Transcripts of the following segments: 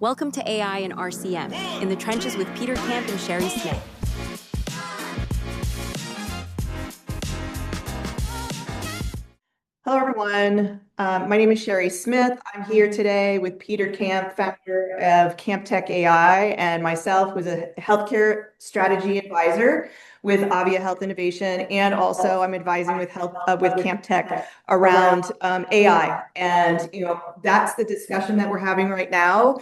Welcome to AI in RCM, in the trenches with Peter Camp and Sherry Smith. Hello, everyone. My name is Sherry Smith. I'm here today with Peter Camp, founder of Camp Tech AI, and myself was a healthcare strategy advisor with Avia Health Innovation, and also I'm advising with Camp Tech around AI. And that's the discussion that we're having right now.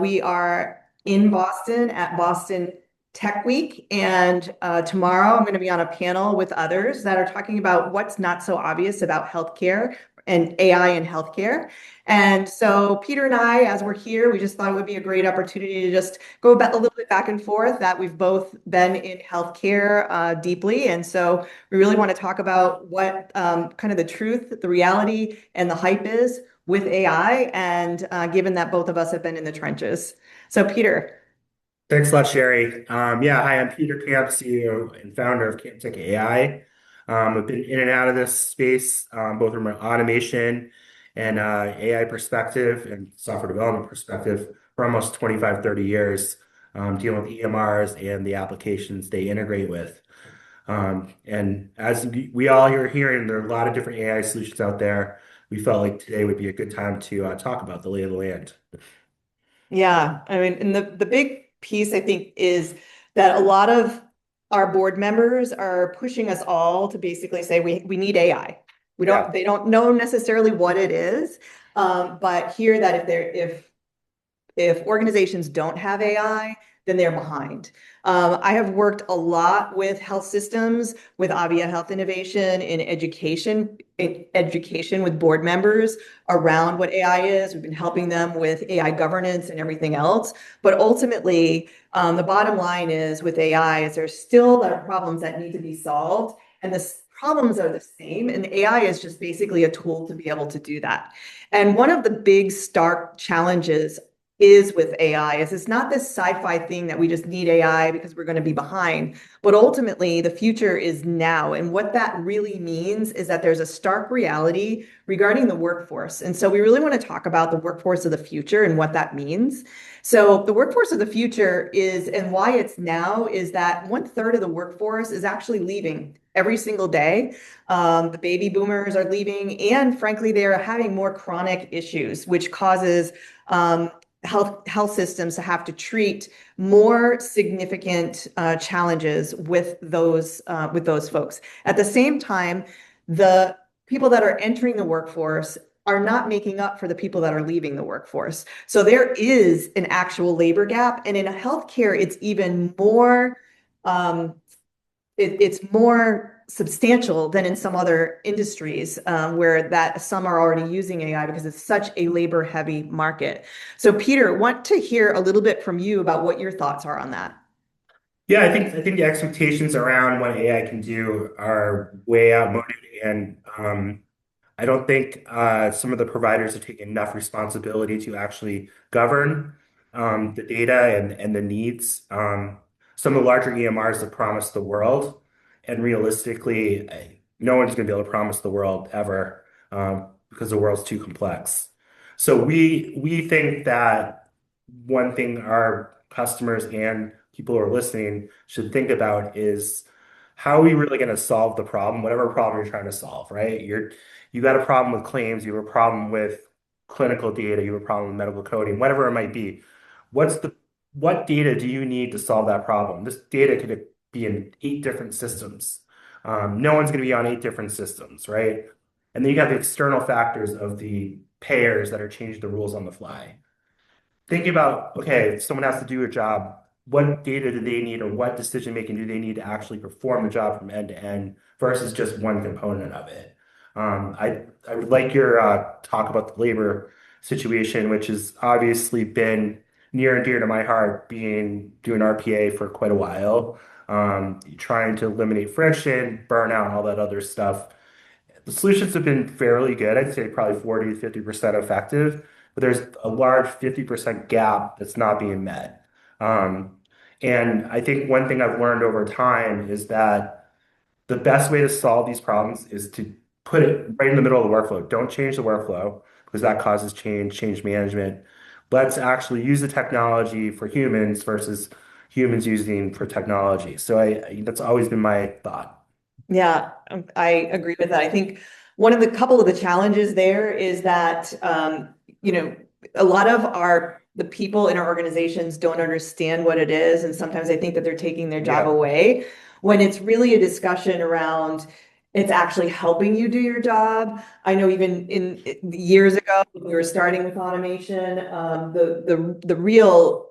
We are in Boston at Boston Tech Week, and tomorrow I'm going to be on a panel with others that are talking about what's not so obvious about healthcare and AI in healthcare. And so Peter and I, as we're here, we just thought it would be a great opportunity to just go a little bit back and forth, that we've both been in healthcare deeply. And so we really want to talk about what kind of the truth, the reality, and the hype is with AI, and given that both of us have been in the trenches. So Peter. Thanks a lot, Sherry. Hi, I'm Peter Camp, CEO and founder of Camp Tech AI. I've been in and out of this space, both from an automation and AI perspective and software development perspective for almost 25, 30 years, dealing with EMRs and the applications they integrate with. And as we all are hearing, there are a lot of different AI solutions out there. We felt like today would be a good time to talk about the lay of the land. Yeah, I mean, and the big piece, I think, is that a lot of our board members are pushing us all to basically say we need AI. They don't know necessarily what it is, but hear that if organizations don't have AI, then they're behind. I have worked a lot with health systems, with Avia Health Innovation in education with board members around what AI is. We've been helping them with AI governance and everything else. But ultimately, the bottom line is with AI is there's still a lot of problems that need to be solved. And the problems are the same. And AI is just basically a tool to be able to do that. And one of the big stark challenges is with AI is it's not this sci-fi thing that we just need AI because we're going to be behind, but ultimately the future is now. And what that really means is that there's a stark reality regarding the workforce. And so we really want to talk about the workforce of the future and what that means. So the workforce of the future is, and why it's now, is that 1/3 of the workforce is actually leaving every single day. The baby boomers are leaving, and frankly, they are having more chronic issues, which causes health systems to have to treat more significant challenges with those folks. At the same time, the people that are entering the workforce are not making up for the people that are leaving the workforce. So there is an actual labor gap, and in healthcare, it's even more. It's more substantial than in some other industries where that some are already using AI because it's such a labor heavy market. So Peter, want to hear a little bit from you about what your thoughts are on that. Yeah, I think the expectations around what AI can do are way outmoded, and I don't think some of the providers are taking enough responsibility to actually govern the data and the needs. Some of the larger EMRs have promised the world, and realistically, no one's going to be able to promise the world ever because the world's too complex. So we think that one thing our customers and people who are listening should think about is how are we really going to solve the problem, whatever problem you're trying to solve, right? You got a problem with claims, you have a problem with clinical data, you have a problem with medical coding, whatever it might be. What data do you need to solve that problem? This data could be in 8 different systems. No one's going to be on 8 different systems, right? And then you got the external factors of the payers that are changing the rules on the fly. Thinking about, okay, someone has to do a job. What data do they need, or what decision making do they need to actually perform the job from end to end versus just one component of it? I would like your talk about the labor situation, which has obviously been near and dear to my heart, doing RPA for quite a while, trying to eliminate friction, burnout, all that other stuff. The solutions have been fairly good. I'd say probably 40 to 50% effective, but there's a large 50% gap that's not being met. And I think one thing I've learned over time is that the best way to solve these problems is to put it right in the middle of the workflow. Don't change the workflow because that causes change management. Let's actually use the technology for humans versus humans using for technology. So that's always been my thought. Yeah, I agree with that. I think one of the couple of the challenges there is that, you know, a lot of the people in our organizations don't understand what it is. And sometimes I think that they're taking their job Yeah. away when it's really a discussion around it's actually helping you do your job. I know even in years ago, when we were starting with automation, the real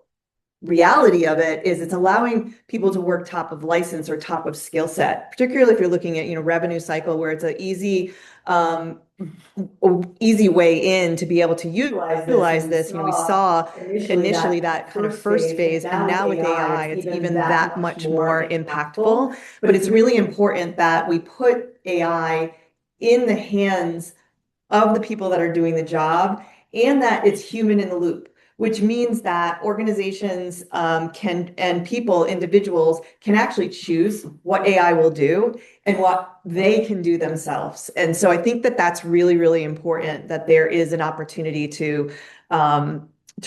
reality of it is it's allowing people to work top of license or top of skill set, particularly if you're looking at, revenue cycle where it's an um, easy way in to be able to utilize this. We saw initially that kind of first phase, and now with AI, it's even that much more impactful. But it's really important that we put AI in the hands of the people that are doing the job and that it's human in the loop, which means that organizations and people, individuals can actually choose what AI will do and what they can do themselves. And so I think that that's really, really important, that there is an opportunity to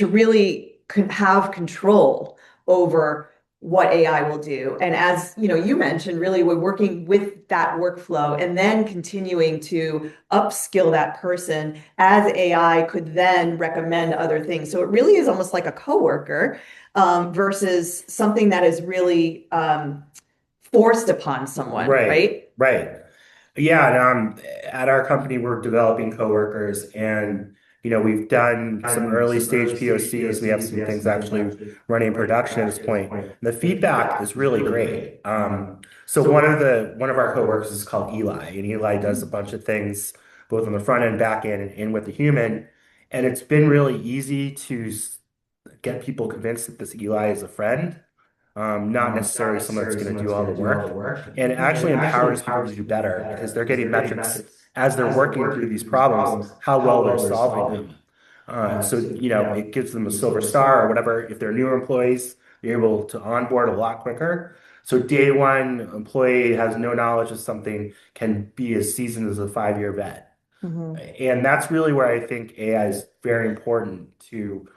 really have control over what AI will do. And as you mentioned, really we're working with that workflow and then continuing to upskill that person as AI could then recommend other things. So it really is almost like a coworker versus something that is really forced upon someone, Right, right? right. Yeah, and at our company, we're developing coworkers, and we've done some early stage POCs. We have some things actually running in production at this point. And the feedback is really great. So one of our coworkers is called Eli, and Eli does a bunch of things both on the front end, back end, and with the human. And it's been really easy to get people convinced that this Eli is a friend, not necessarily someone that's going to do all the work. And it actually empowers people to do better because they're getting metrics as they're working through these problems, how well they're solving them. So it gives them a silver star or whatever. If they're newer employees, they're able to onboard a lot quicker. So day one employee has no knowledge of something can be as seasoned as a 5-year vet. Mhm. And that's really where I think AI is very important to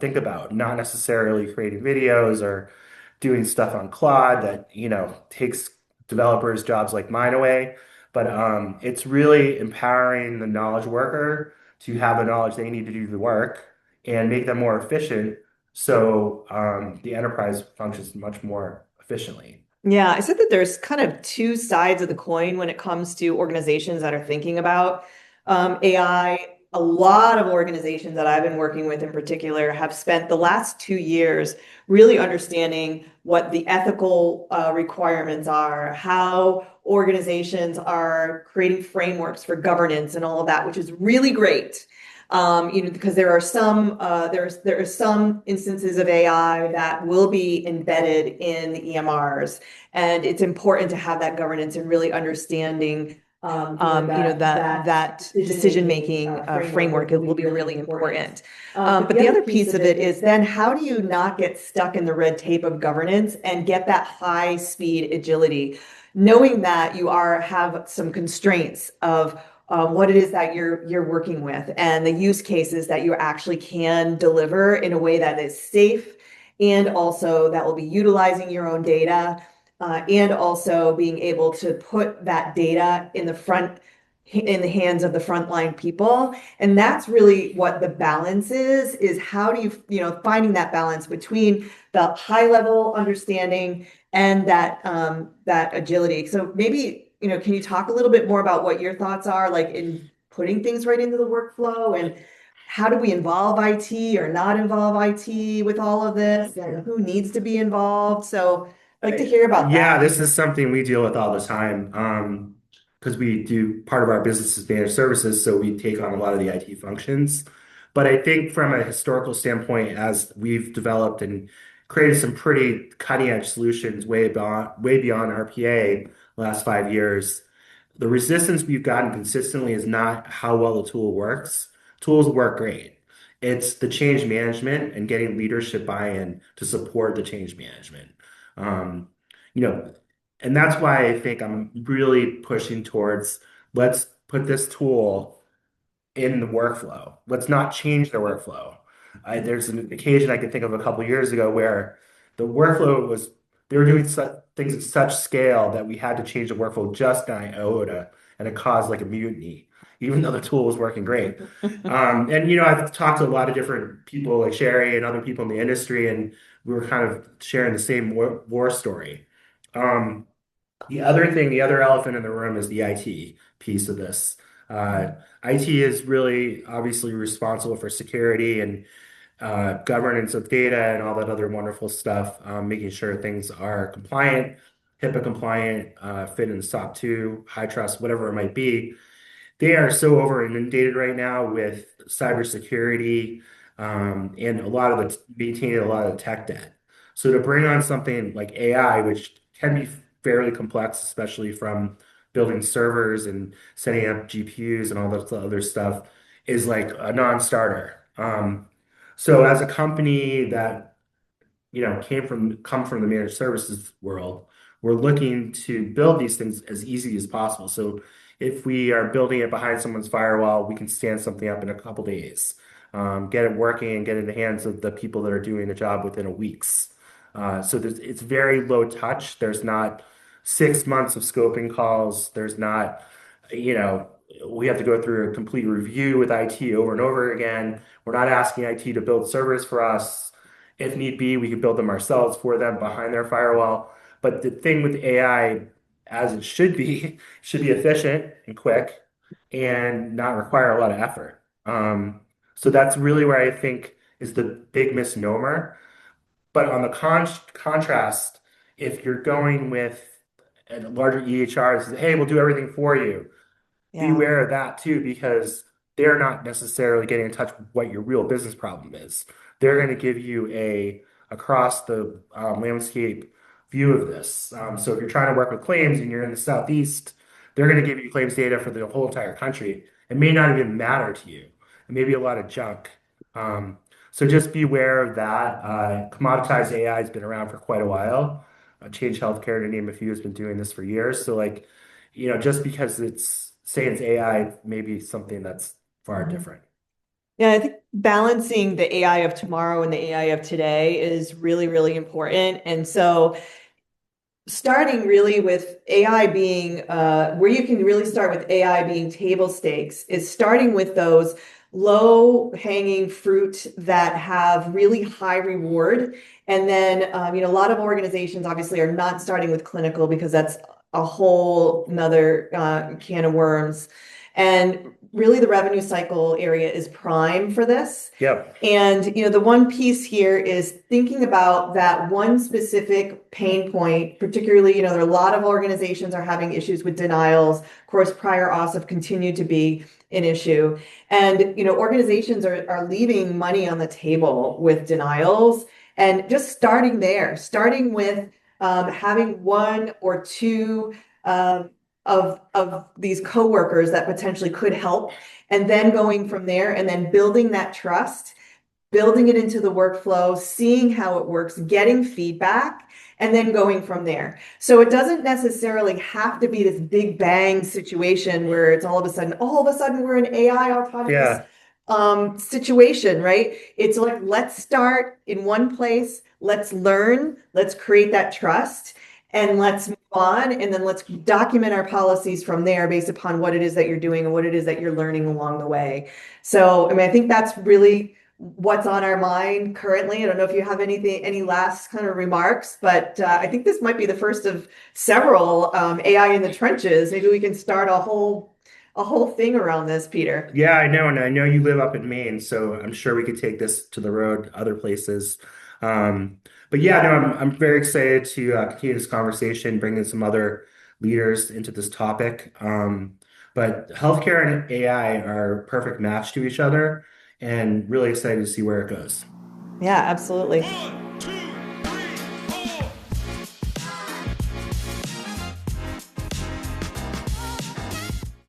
think about, not necessarily creating videos or doing stuff on Claude that, takes developers' jobs like mine away. But it's really empowering the knowledge worker to have the knowledge they need to do the work and make them more efficient so the enterprise functions much more efficiently. Yeah, I said that there's kind of two sides of the coin when it comes to organizations that are thinking about AI. A lot of organizations that I've been working with in particular have spent the last 2 years really understanding what the ethical requirements are, how organizations are creating frameworks for governance and all of that, which is really great. Because there are some instances of AI that will be embedded in the EMRs, and it's important to have that governance and really understanding that decision-making framework. It will be really important. But the other piece of it is then how do you not get stuck in the red tape of governance and get that high speed agility, knowing that you have some constraints of what it is that you're working with and the use cases that you actually can deliver in a way that is safe and also that will be utilizing your own data and also being able to put that data in the hands of the frontline people. And that's really what the balance is how do finding that balance between the high level understanding and that agility. So maybe, can you talk a little bit more about what your thoughts are like in putting things right into the workflow, and how do we involve IT or not involve IT with all of this, and who needs to be involved? So I'd like to hear about Yeah, that. this is something we deal with all the time because we do part of our business is managed services, so we take on a lot of the IT functions. But I think from a historical standpoint, as we've developed and created some pretty cutting edge solutions way beyond RPA the last 5 years, the resistance we've gotten consistently is not how well the tool works. Tools work great. It's the change management and getting leadership buy-in to support the change management. Um, you know, and that's why I think I'm really pushing towards let's put this tool in the workflow. Let's not change the workflow. There's an occasion I can think of a couple years ago where the workflow was they were doing things at such scale that we had to change the workflow just on iota, and it caused like a mutiny, even though the tool was working great. And I've talked to a lot of different people like Sherry and other people in the industry, and we were kind of sharing the same war story. Um, the other elephant in the room is the IT piece of this. Uh, IT is really obviously responsible for security and governance of data and all that other wonderful stuff, making sure things are compliant, HIPAA compliant, fit in the SOC 2, high trust, whatever it might be. They are so over inundated right now with cybersecurity, and a lot of maintaining a lot of the tech debt. So to bring on something like AI, which can be fairly complex, especially from building servers and setting up GPUs and all that other stuff, is like a non-starter. So as a company that come from the managed services world, we're looking to build these things as easy as possible. So if we are building it behind someone's firewall, we can stand something up in a couple days, get it working and get it in the hands of the people that are doing the job within a weeks. It's very low touch. There's not 6 months of scoping calls. There's not, you know, we have to go through a complete review with IT over and over again. We're not asking IT to build servers for us. If need be, we can build them ourselves for them behind their firewall. But the thing with AI, as it should be efficient and quick and not require a lot of effort. So that's really where I think is the big misnomer. But on the contrast, if you're going with a larger EHR that says, hey, we'll do everything for you, Yeah. beware of that too, because they're not necessarily getting in touch with what your real business problem is. They're going to give you a across the landscape view of this. So if you're trying to work with claims and you're in the Southeast, they're going to give you claims data for the whole entire country. It may not even matter to you. It may be a lot of junk. Um, so just beware of that. Commoditized AI has been around for quite a while. Change Healthcare, to name a few, has been doing this for years. So like, just because it's saying it's AI, maybe something that's far Mhm. different. Yeah, I think balancing the AI of tomorrow and the AI of today is really, really important. And so starting really with AI being where you can really start with AI being table stakes is starting with those low hanging fruit that have really high reward. And then, a lot of organizations obviously are not starting with clinical because that's a whole nother can of worms. And really the revenue cycle area is prime for this. Yep. And the one piece here is thinking about that one specific pain point, particularly, there are a lot of organizations are having issues with denials. Of course, prior auths have continued to be an issue. And, organizations are leaving money on the table with denials and just starting there, starting with having one or two of these coworkers that potentially could help, and then going from there and then building that trust, building it into the workflow, seeing how it works, getting feedback, and then going from there. So it doesn't necessarily have to be this big bang situation where it's all of a sudden we're an AI autonomous Yeah. situation, right? It's like, let's start in one place, let's learn, let's create that trust, and let's move on, and then let's document our policies from there based upon what it is that you're doing and what it is that you're learning along the way. So, I mean, I think that's really what's on our mind currently. I don't know if you have any last kind of remarks, but I think this might be the first of several AI in the trenches. Maybe we can start a whole thing around this, Peter. Yeah, I know. And I know you live up in Maine, so I'm sure we could take this to the road, other places. Um, but yeah, no, I'm very excited to continue this conversation, bring in some other leaders into this topic. But healthcare and AI are a perfect match to each other, and really excited to see where it goes. Yeah, absolutely.